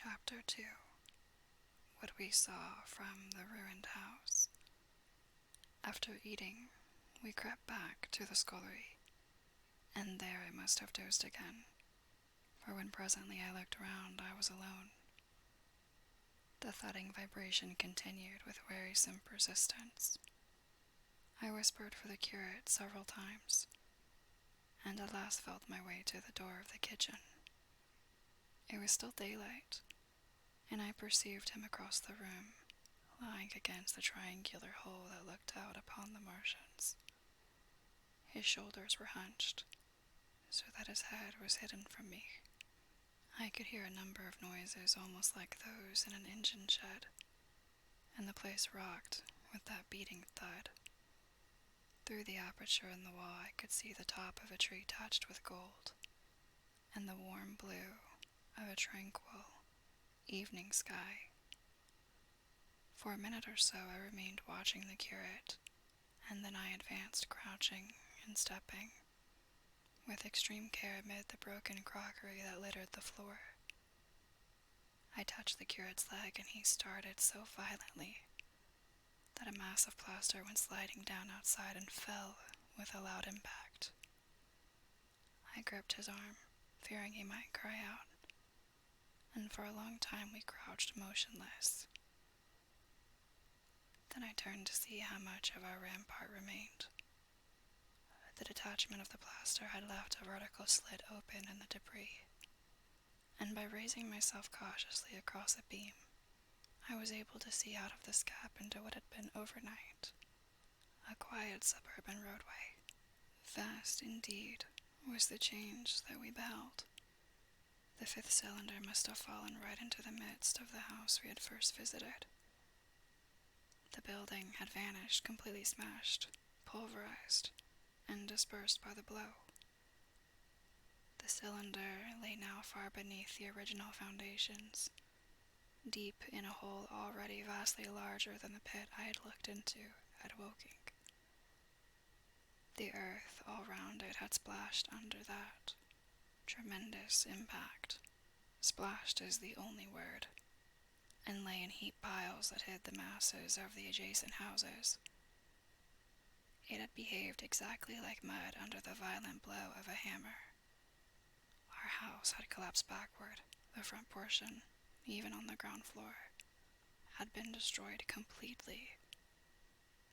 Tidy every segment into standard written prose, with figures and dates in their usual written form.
Chapter 2. What we saw from the ruined house. After eating, we crept back to the scullery, and there I must have dozed again, for when presently I looked round I was alone. The thudding vibration continued with wearisome persistence. I whispered for the curate several times, and at last felt my way to the door of the kitchen. It was still daylight, and I perceived him across the room, lying against the triangular hole that looked out upon the marshes. His shoulders were hunched, so that his head was hidden from me. I could hear a number of noises almost like those in an engine shed, and the place rocked with that beating thud. Through the aperture in the wall I could see the top of a tree touched with gold, and the warm blue of a tranquil evening sky. For a minute or so I remained watching the curate, and then I advanced, crouching and stepping with extreme care amid the broken crockery that littered the floor. I touched the curate's leg, and he started so violently that a mass of plaster went sliding down outside and fell with a loud impact. I gripped his arm, fearing he might cry out, and for a long time we crouched motionless. Then I turned to see how much of our rampart remained. The detachment of the plaster had left a vertical slit open in the debris, and by raising myself cautiously across a beam, I was able to see out of this gap into what had been overnight a quiet suburban roadway. Vast, indeed, was the change that we beheld. The fifth cylinder must have fallen right into the midst of the house we had first visited. The building had vanished, completely smashed, pulverized, and dispersed by the blow. The cylinder lay now far beneath the original foundations, deep in a hole already vastly larger than the pit I had looked into at Woking. The earth all round it had splashed under that tremendous impact. Splashed is the only word, and lay in heap piles that hid the masses of the adjacent houses. It had behaved exactly like mud under the violent blow of a hammer. Our house had collapsed backward. The front portion, even on the ground floor, had been destroyed completely.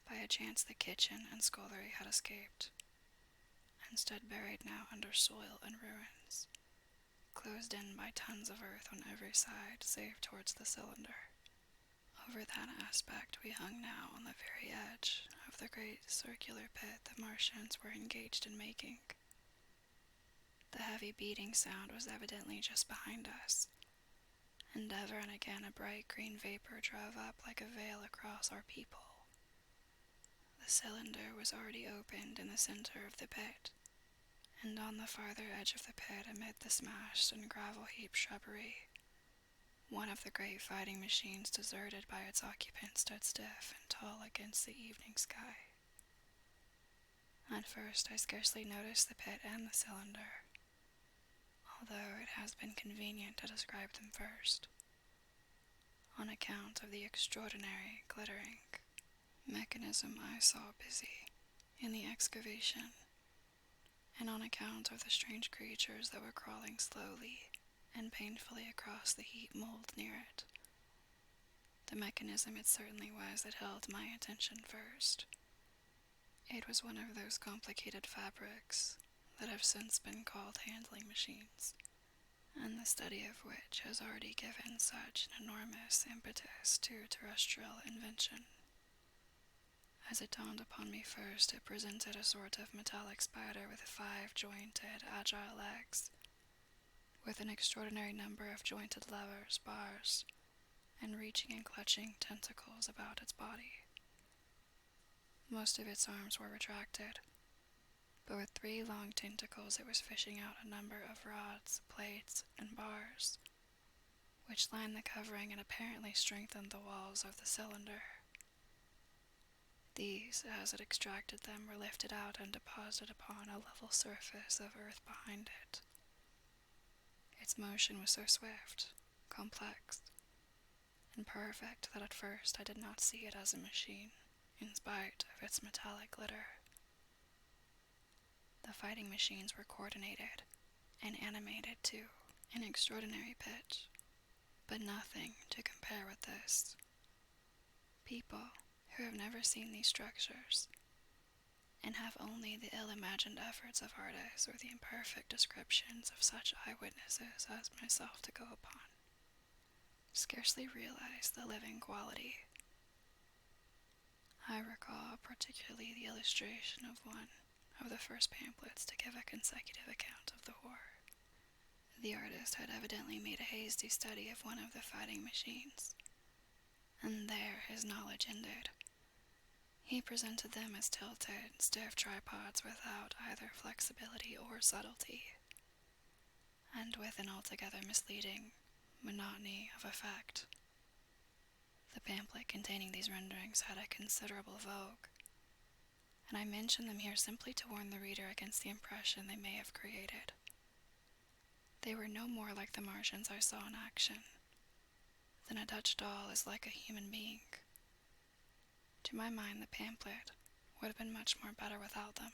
By a chance the kitchen and scullery had escaped, and stood buried now under soil and ruins, closed in by tons of earth on every side save towards the cylinder. Over that aspect we hung now on the very edge of the great circular pit the Martians were engaged in making. The heavy beating sound was evidently just behind us, and ever and again a bright green vapor drove up like a veil across our people. The cylinder was already opened in the center of the pit, and on the farther edge of the pit, amid the smashed and gravel-heaped shrubbery, one of the great fighting machines deserted by its occupant stood stiff and tall against the evening sky. At first I scarcely noticed the pit and the cylinder, although it has been convenient to describe them first, on account of the extraordinary glittering mechanism I saw busy in the excavation, and on account of the strange creatures that were crawling slowly and painfully across the heap mold near it. The mechanism it certainly was that held my attention first. It was one of those complicated fabrics that have since been called handling machines, and the study of which has already given such an enormous impetus to terrestrial invention. As it dawned upon me first, it presented a sort of metallic spider with 5 jointed, agile legs, with an extraordinary number of jointed levers, bars, and reaching and clutching tentacles about its body. Most of its arms were retracted, but with 3 long tentacles it was fishing out a number of rods, plates, and bars, which lined the covering and apparently strengthened the walls of the cylinder. These, as it extracted them, were lifted out and deposited upon a level surface of earth behind it. Its motion was so swift complex, and perfect that at first I did not see it as a machine, in spite of its metallic glitter. The fighting machines were coordinated and animated to an extraordinary pitch, but nothing to compare with this. People who have never seen these structures and have only the ill-imagined efforts of artists or the imperfect descriptions of such eyewitnesses as myself to go upon, scarcely realize the living quality. I recall particularly the illustration of one of the first pamphlets to give a consecutive account of the horror. The artist had evidently made a hasty study of one of the fighting machines, and there his knowledge ended. He presented them as tilted, stiff tripods without either flexibility or subtlety, and with an altogether misleading monotony of effect. The pamphlet containing these renderings had a considerable vogue, and I mention them here simply to warn the reader against the impression they may have created. They were no more like the Martians I saw in action than a Dutch doll is like a human being. To my mind, the pamphlet would have been much more better without them.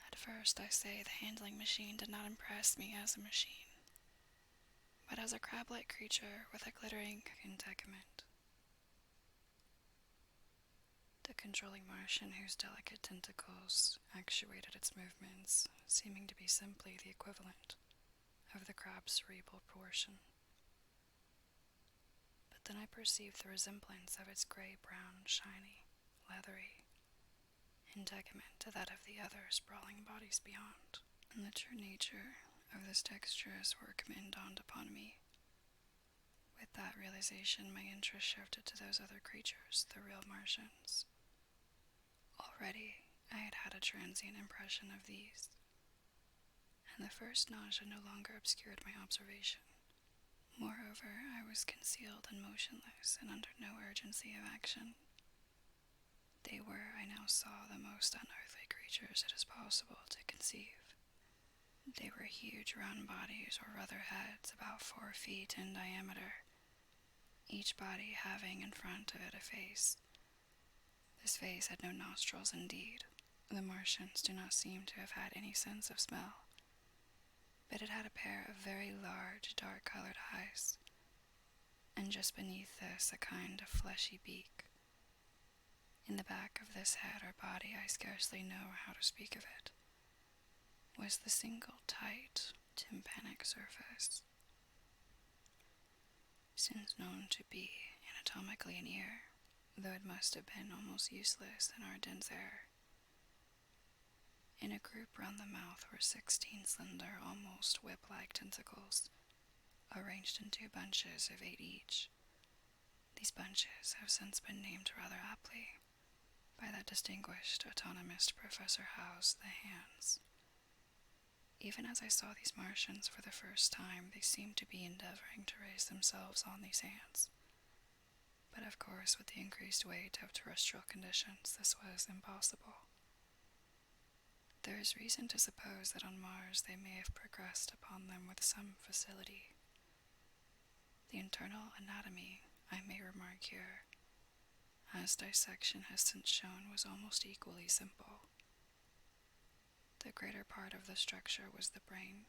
At first, I say, the handling machine did not impress me as a machine, but as a crab-like creature with a glittering integument. The controlling Martian whose delicate tentacles actuated its movements, seeming to be simply the equivalent of the crab's cerebral portion. But then I perceived the resemblance of its gray-brown, shiny, leathery integument to that of the other sprawling bodies beyond, and the true nature of this dexterous workman dawned upon me. With that realization, my interest shifted to those other creatures, the real Martians. Already, I had had a transient impression of these, and the first nausea no longer obscured my observation. Moreover, I was concealed and motionless and under no urgency of action. They were, I now saw, the most unearthly creatures it is possible to conceive. They were huge round bodies, or rather heads, about 4 feet in diameter, each body having in front of it a face. This face had no nostrils indeed. The Martians do not seem to have had any sense of smell, but it had a pair of very large, dark-colored eyes, and just beneath this a kind of fleshy beak. In the back of this head or body, I scarcely know how to speak of it, was the single tight, tympanic surface, since known to be anatomically an ear, though it must have been almost useless in our dense air. In a group round the mouth were 16 slender, almost whip-like tentacles, arranged in 2 bunches of 8 each. These bunches have since been named rather aptly by that distinguished autonomist Professor House, the hands. Even as I saw these Martians for the first time, they seemed to be endeavoring to raise themselves on these hands. But of course, with the increased weight of terrestrial conditions, this was impossible. There is reason to suppose that on Mars they may have progressed upon them with some facility. The internal anatomy, I may remark here, as dissection has since shown, was almost equally simple. The greater part of the structure was the brain,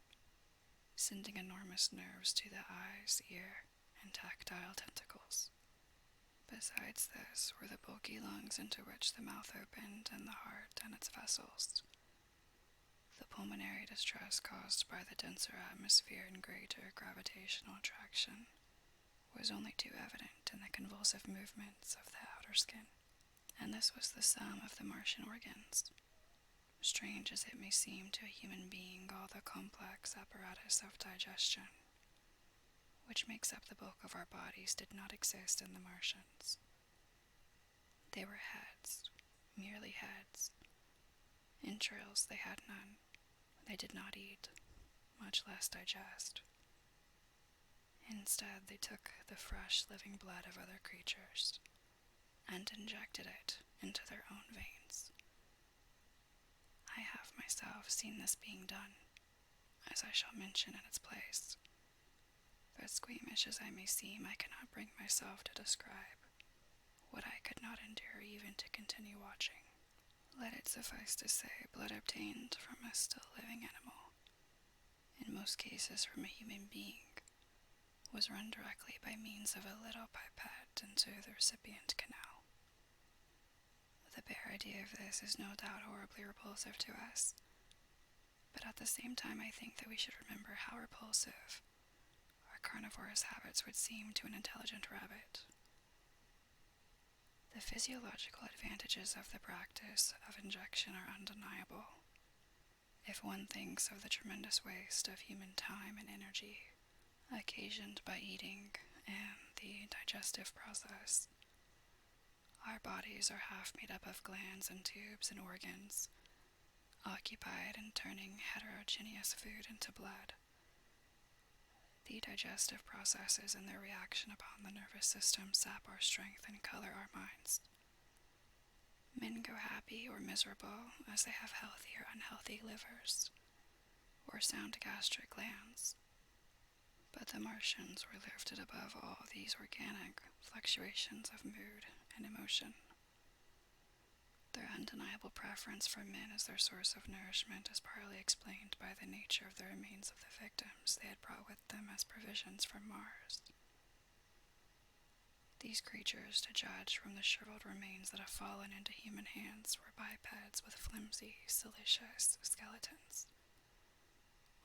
sending enormous nerves to the eyes, ear, and tactile tentacles. Besides this were the bulky lungs into which the mouth opened, and the heart and its vessels. The pulmonary distress caused by the denser atmosphere and greater gravitational attraction was only too evident in the convulsive movements of the outer skin, and this was the sum of the Martian organs. Strange as it may seem to a human being, all the complex apparatus of digestion, which makes up the bulk of our bodies, did not exist in the Martians. They were heads, merely heads. Entrails they had none. They did not eat, much less digest. Instead, they took the fresh living blood of other creatures and injected it into their own veins. I have myself seen this being done, as I shall mention in its place. As squeamish as I may seem, I cannot bring myself to describe what I could not endure even to continue watching. Let it suffice to say, blood obtained from a still living animal, in most cases from a human being, was run directly by means of a little pipette into the recipient canal. The bare idea of this is no doubt horribly repulsive to us, but at the same time I think that we should remember how repulsive our carnivorous habits would seem to an intelligent rabbit. The physiological advantages of the practice of injection are undeniable, if one thinks of the tremendous waste of human time and energy occasioned by eating and the digestive process. Our bodies are half made up of glands and tubes and organs, occupied in turning heterogeneous food into blood. The digestive processes and their reaction upon the nervous system sap our strength and color our minds. Men go happy or miserable as they have healthy or unhealthy livers, or sound gastric glands. But the Martians were lifted above all these organic fluctuations of mood and emotion. Their undeniable preference for men as their source of nourishment is partly explained by the nature of the remains of the victims they had brought with them as provisions from Mars. These creatures, to judge from the shriveled remains that have fallen into human hands, were bipeds with flimsy, siliceous skeletons,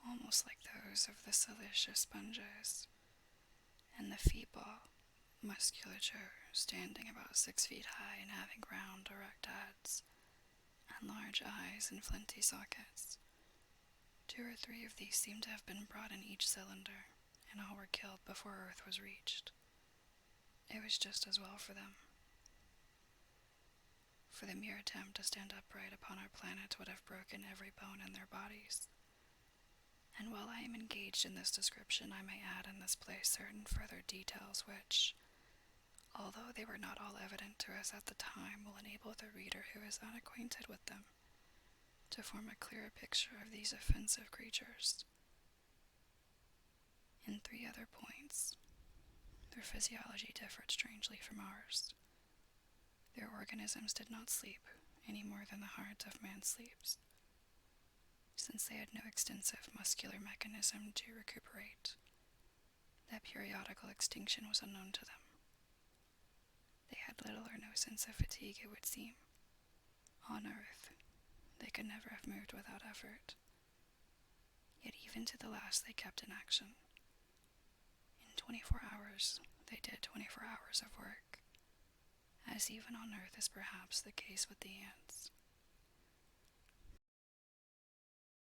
almost like those of the siliceous sponges, and the feeble musculature standing about 6 feet high and having round, erect heads, and large eyes and flinty sockets. 2 or 3 of these seemed to have been brought in each cylinder, and all were killed before Earth was reached. It was just as well for them, for the mere attempt to stand upright upon our planet would have broken every bone in their bodies. And while I am engaged in this description, I may add in this place certain further details which, although they were not all evident to us at the time, will enable the reader who is unacquainted with them to form a clearer picture of these offensive creatures. In 3 other points, their physiology differed strangely from ours. Their organisms did not sleep any more than the heart of man sleeps, since they had no extensive muscular mechanism to recuperate. That periodical extinction was unknown to them. They had little or no sense of fatigue, it would seem. On Earth, they could never have moved without effort. Yet even to the last they kept in action. In 24 hours, they did 24 hours of work, as even on Earth is perhaps the case with the ants.